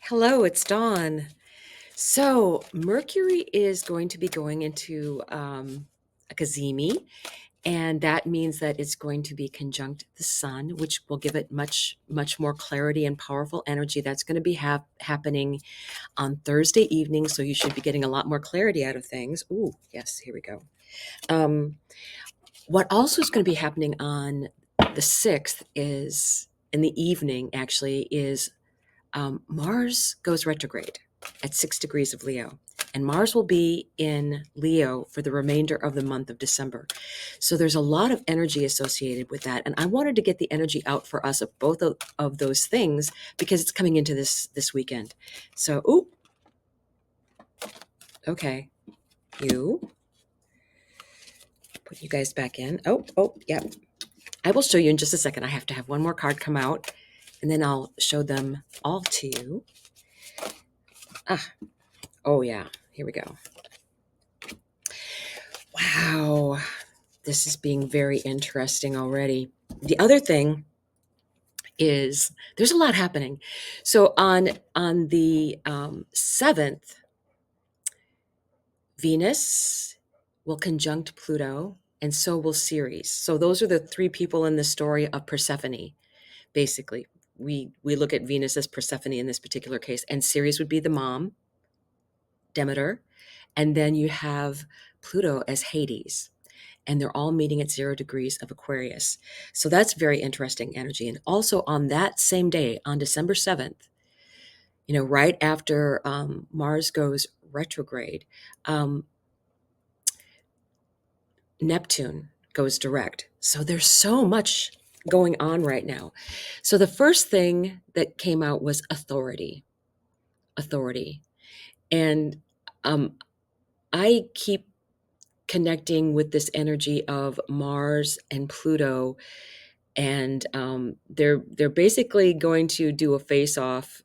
Hello, it's Dawn. So, Mercury is going to be going into a Kazemi, and that means that it's going to be conjunct the sun, which will give it much more clarity and powerful energy. That's going to be happening on Thursday evening, so you should be getting a lot more clarity out of things. Ooh, yes, here we go. Um, what also is going to be happening on the 6th is in the evening, actually, is Mars goes retrograde at 6 degrees of Leo, and Mars will be in Leo for the remainder of the month of December. So there's a lot of energy associated with that, and I wanted to get the energy out for us of both of those things because it's coming into this weekend. So, ooh, okay, you put you guys back in. Yeah. I will show you in just a second. I have to have one more card come out, and then I'll show them all to you. Oh yeah, here we go. Wow, this is being very interesting already. The other thing is there's a lot happening. So on the 7th, Venus will conjunct Pluto, and so will Ceres. So those are the three people in the story of Persephone. Basically, we look at Venus as Persephone in this particular case, and Ceres would be the mom, Demeter, and then you have Pluto as Hades. And they're all meeting at 0 degrees of Aquarius. So that's very interesting energy. And also on that same day, on December 7th, right after Mars goes retrograde, um, Neptune goes direct. So there's so much going on right now. So the first thing that came out was authority. Authority. And I keep connecting with this energy of Mars and Pluto, and they're basically going to do a face off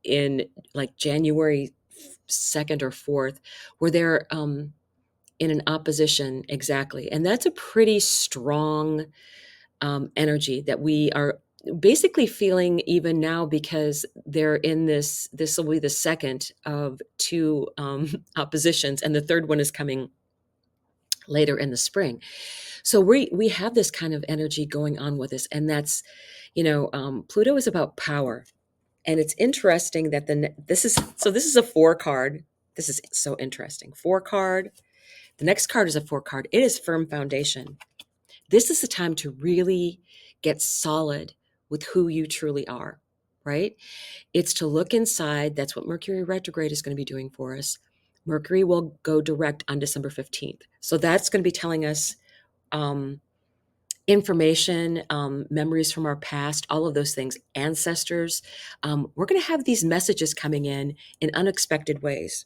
in like January 2nd or 4th, where they're in an opposition exactly, and that's a pretty strong energy that we are basically feeling even now because they're in this will be the second of two oppositions, and the third one is coming later in the spring. So we have this kind of energy going on with us, and that's, Pluto is about power, and it's interesting that this is a four card. This is so interesting. Four card. The next card is a four card. It is firm foundation. This is the time to really get solid with who you truly are, right? It's to look inside. That's what Mercury retrograde is going to be doing for us. Mercury will go direct on December 15th. So that's going to be telling us information, memories from our past, all of those things, ancestors. We're going to have these messages coming in unexpected ways.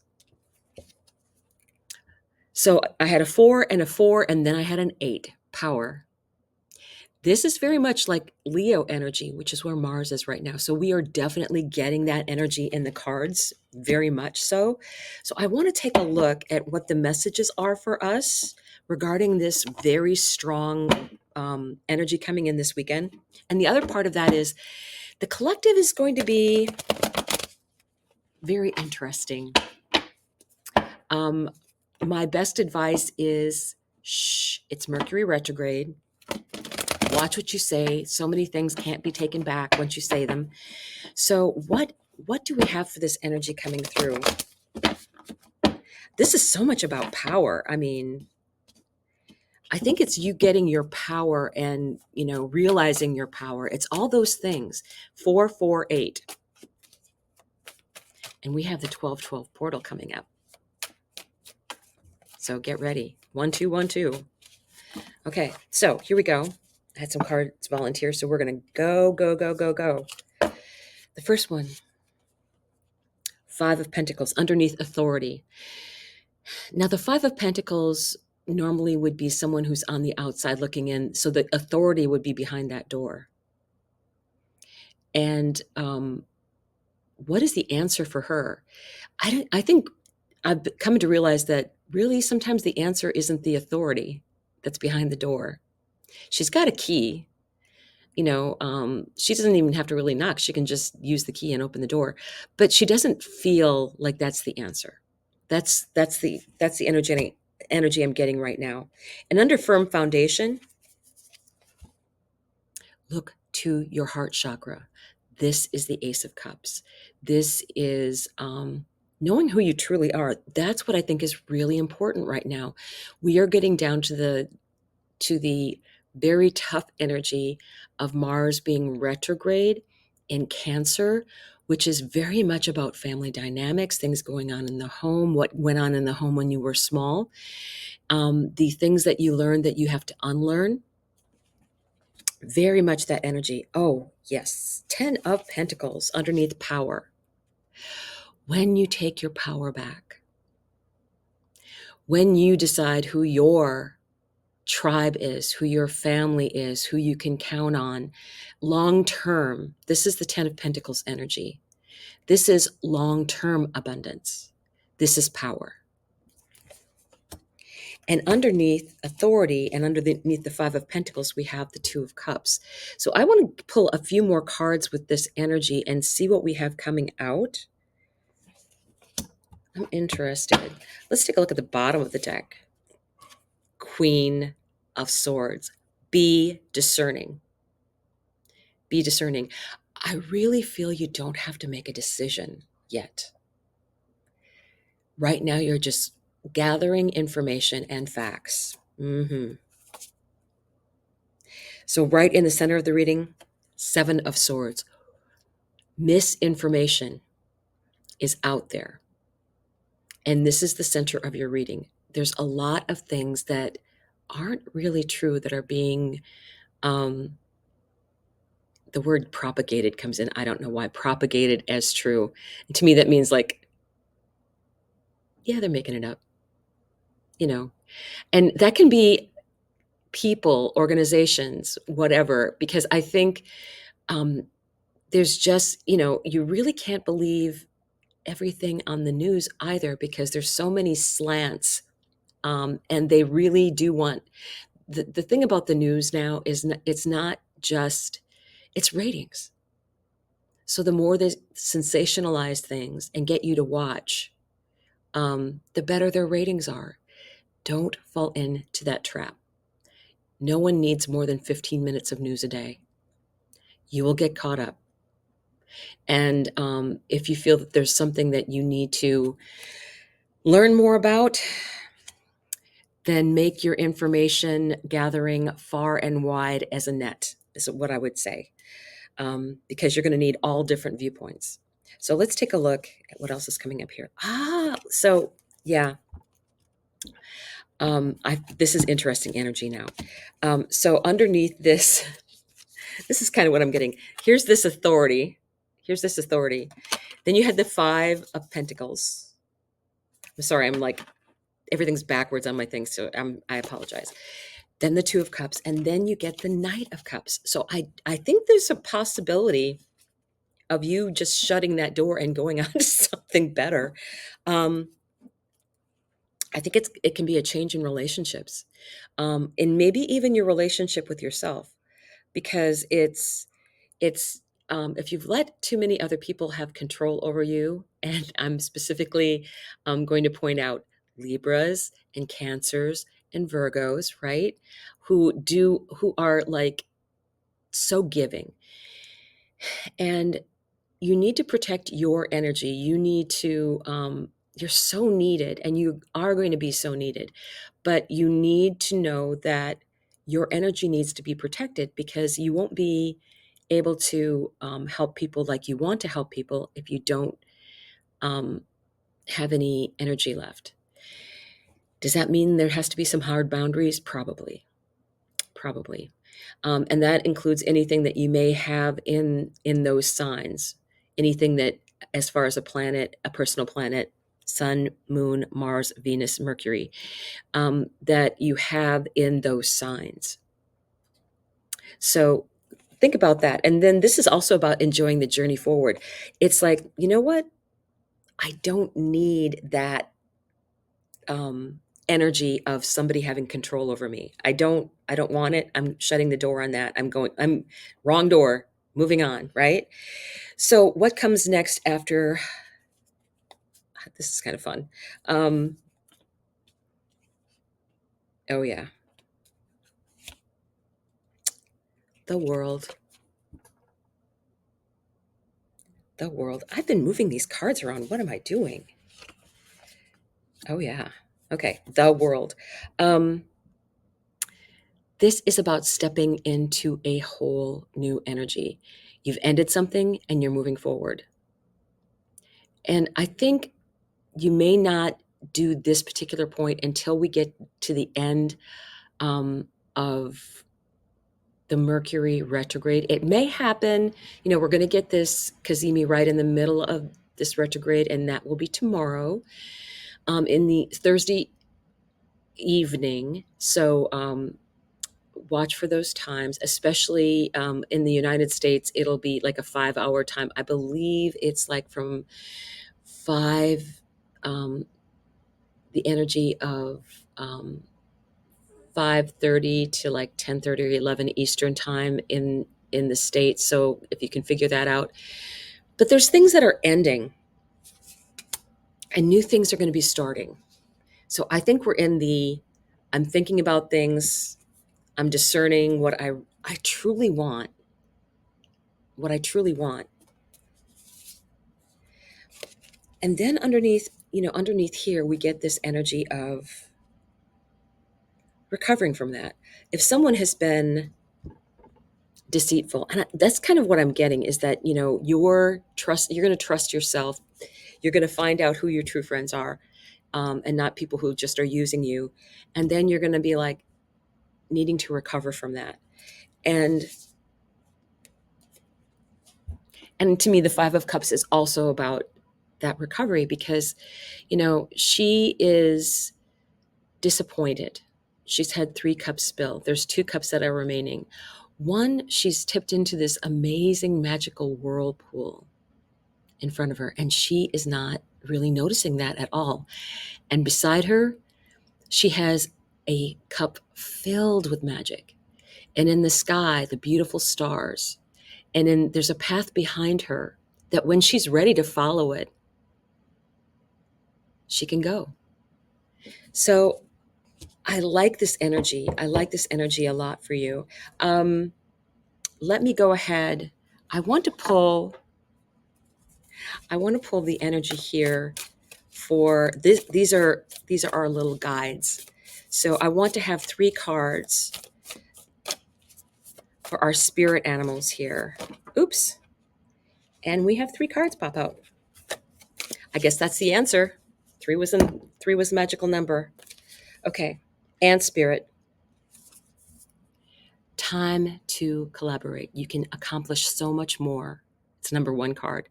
So I had a 4 and a 4, and then I had an 8, power. This is very much like Leo energy, which is where Mars is right now. So we are definitely getting that energy in the cards, very much so. So I want to take a look at what the messages are for us regarding this very strong energy coming in this weekend. And the other part of that is the collective is going to be very interesting. My best advice is, it's Mercury retrograde. Watch what you say. So many things can't be taken back once you say them. So what do we have for this energy coming through? This is so much about power. I mean, I think it's you getting your power and, realizing your power. It's all those things. 448. And we have the 1212 portal coming up. So get ready. 1212. Okay, so here we go. I had some cards volunteer, so we're going to go. The first one, 5 of Pentacles, underneath authority. Now, the 5 of Pentacles normally would be someone who's on the outside looking in, so the authority would be behind that door. And what is the answer for her? I think I've come to realize that really sometimes the answer isn't the authority that's behind the door. She's got a key, She doesn't even have to really knock. She can just use the key and open the door, but she doesn't feel like that's the answer. That's the energy I'm getting right now. And under firm foundation, look to your heart chakra. This is the Ace of Cups. This is knowing who you truly are. That's what I think is really important right now. We are getting down to the very tough energy of Mars being retrograde in Cancer, which is very much about family dynamics, things going on in the home, what went on in the home when you were small, the things that you learned that you have to unlearn. Very much that energy. Oh, yes. 10 of Pentacles underneath power. When you take your power back, when you decide who your tribe is, who your family is, who you can count on long term, this is the 10 of Pentacles energy. This is long term abundance. This is power. And underneath authority and underneath the 5 of Pentacles, we have the 2 of Cups. So I want to pull a few more cards with this energy and see what we have coming out. I'm interested. Let's take a look at the bottom of the deck. Queen of Swords. Be discerning. Be discerning. I really feel you don't have to make a decision yet. Right now, you're just gathering information and facts. So right in the center of the reading, 7 of Swords. Misinformation is out there. And this is the center of your reading. There's a lot of things that aren't really true that are being, the word propagated comes in. I don't know why. Propagated as true. And to me, that means like, yeah, they're making it up, And that can be people, organizations, whatever, because I think there's just, you really can't believe everything on the news either, because there's so many slants, and they really do want the thing about the news now is it's not just, it's ratings. So the more they sensationalize things and get you to watch, the better their ratings are. Don't fall into that trap. No one needs more than 15 minutes of news a day. You will get caught up. And if you feel that there's something that you need to learn more about, then make your information gathering far and wide as a net, is what I would say, because you're going to need all different viewpoints. So let's take a look at what else is coming up here. So yeah, this is interesting energy now. So underneath this, this is kind of what I'm getting. Here's this authority. Then you had the 5 of Pentacles. I'm sorry, I'm like, everything's backwards on my thing, so I apologize. Then the 2 of Cups, and then you get the Knight of Cups. So I think there's a possibility of you just shutting that door and going on to something better. I think it can be a change in relationships, and maybe even your relationship with yourself, because it's if you've let too many other people have control over you, and I'm specifically going to point out Libras and Cancers and Virgos, right? Who are like so giving, and you need to protect your energy. You need to, you're so needed, and you are going to be so needed, but you need to know that your energy needs to be protected, because you won't be able to help people like you want to help people if you don't have any energy left. Does that mean there has to be some hard boundaries? Probably. And that includes anything that you may have in those signs, anything that, as far as a personal planet, Sun, Moon, Mars, Venus, Mercury, that you have in those signs. So think about that. And then this is also about enjoying the journey forward. It's like, you know what? I don't need that energy of somebody having control over me. I don't want it. I'm shutting the door on that. I'm wrong door, moving on, right? So what comes next after this is kind of fun. Oh yeah. The world. The world. I've been moving these cards around. What am I doing? Oh yeah. Okay. The world. Um this is about stepping into a whole new energy. You've ended something and you're moving forward. And I think you may not do this particular point until we get to the end of the Mercury retrograde. It may happen, we're going to get this Kazemi right in the middle of this retrograde, and that will be tomorrow, in the Thursday evening. So watch for those times, especially in the United States. It'll be like a 5-hour time. I believe it's like from 5, the energy of 5:30 to like 10:30 or 11 Eastern time in the States. So if you can figure that out. But there's things that are ending and new things are going to be starting. So I think we're in the I'm thinking about things, I'm discerning what I truly want, what I truly want. And then underneath here we get this energy of recovering from that. If someone has been deceitful, and that's kind of what I'm getting, is that you're going to trust yourself. You're going to find out who your true friends are, and not people who just are using you. And then you're going to be like needing to recover from that. And to me, the Five of Cups is also about that recovery, because she is disappointed. She's had 3 cups spill. There's 2 cups that are remaining. One, she's tipped into this amazing magical whirlpool in front of her, and she is not really noticing that at all. And beside her, she has a cup filled with magic. And in the sky, the beautiful stars. And then there's a path behind her that when she's ready to follow it, she can go. So I like this energy. I like this energy a lot for you. Let me go ahead. I want to pull the energy here for this. These are our little guides. So I want to have 3 cards for our spirit animals here. Oops. And we have 3 cards pop out. I guess that's the answer. 3 was a magical number. Okay. And spirit. Time to collaborate. You can accomplish so much more. It's number 1 card.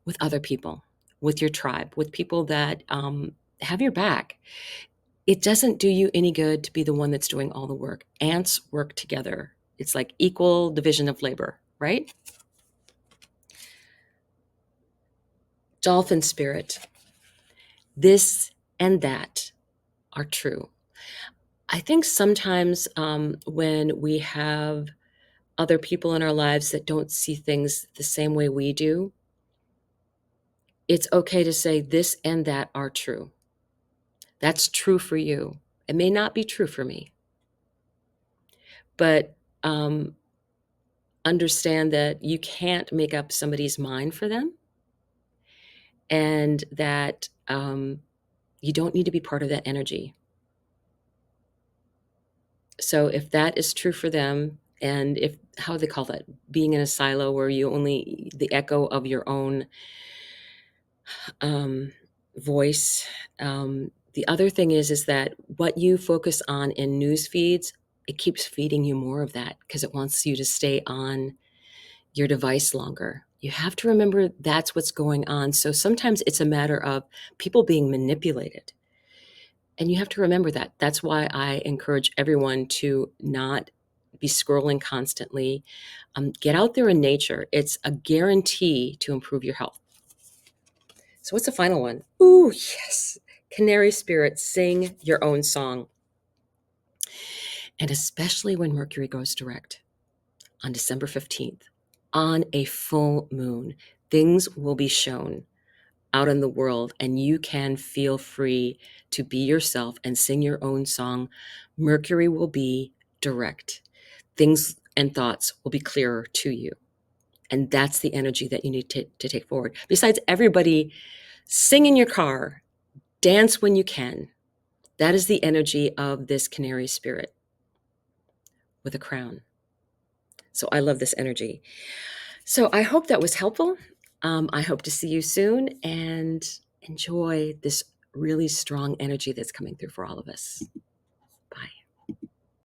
With other people, with your tribe, with people that have your back. It doesn't do you any good to be the one that's doing all the work. Ants work together. It's like equal division of labor, right? Dolphin spirit. This and that are true. I think sometimes when we have other people in our lives that don't see things the same way we do, it's okay to say this and that are true. That's true for you. It may not be true for me. But understand that you can't make up somebody's mind for them, and that you don't need to be part of that energy. So if that is true for them, and if, how do they call that, being in a silo where you only the echo of your own voice. The other thing is that what you focus on in news feeds, it keeps feeding you more of that because it wants you to stay on your device longer. You have to remember that's what's going on. So sometimes it's a matter of people being manipulated. And you have to remember that. That's why I encourage everyone to not be scrolling constantly. Get out there in nature. It's a guarantee to improve your health. So what's the final one? Ooh, yes. Canary spirit, sing your own song. And especially when Mercury goes direct on December 15th, on a full moon, things will be shown out in the world, and you can feel free to be yourself and sing your own song. Mercury will be direct. Things and thoughts will be clearer to you. And that's the energy that you need to take forward. Besides, everybody, sing in your car, dance when you can. That is the energy of this canary spirit with a crown. So I love this energy. So I hope that was helpful. I hope to see you soon and enjoy this really strong energy that's coming through for all of us.